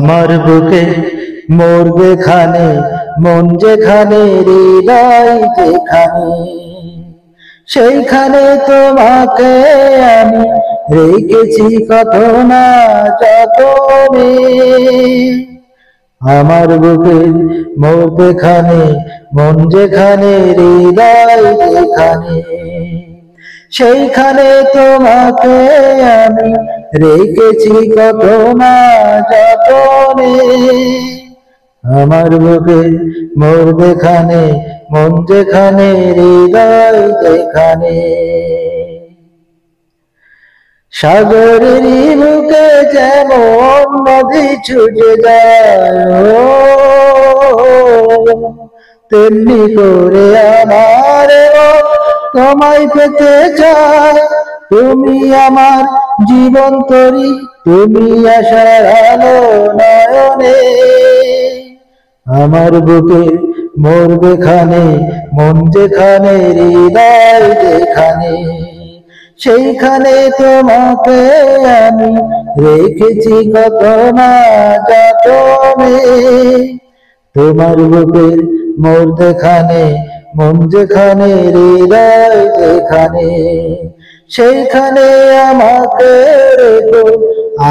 আমার বুকে মোর যেখানে, মন যেখানে, হৃদয় যেখানে, সেইখানে তোমাকে আমি রেখেছি কত না যতনে। আমার বুকে মোর যেখানে, মন যেখানে, হৃদয় যেখানে, সেইখানে তোমাকে আমি রেখেছি কত না যতনে। আমার বুকে মোর যেখানে, মন যেখানে, হৃদয় যেখানে। সাগরেরই বুকে যেমন নদী ছুটে যায়, তেমনি করে আমার তোমায় পেতে চাই। তুমি আমার জীবন তরি, তুমি আশার আলো নয়নে। আমার বুকে মোর যেখানে, মন যেখানে, হৃদয় যেখানে, সেইখানে তোমাকে আমি রেখেছি কত না যতনে। তোমার বুকে মোর যেখানে, মন যেখানে, হৃদয় যেখানে, সেইখানে আমাকে রেখো,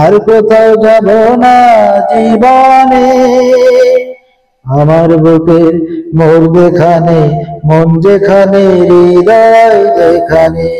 আর কোথাও যাব না জীবনে। আমার বুকে মোর যেখানে, মন যেখানে, হৃদয় যেখানে।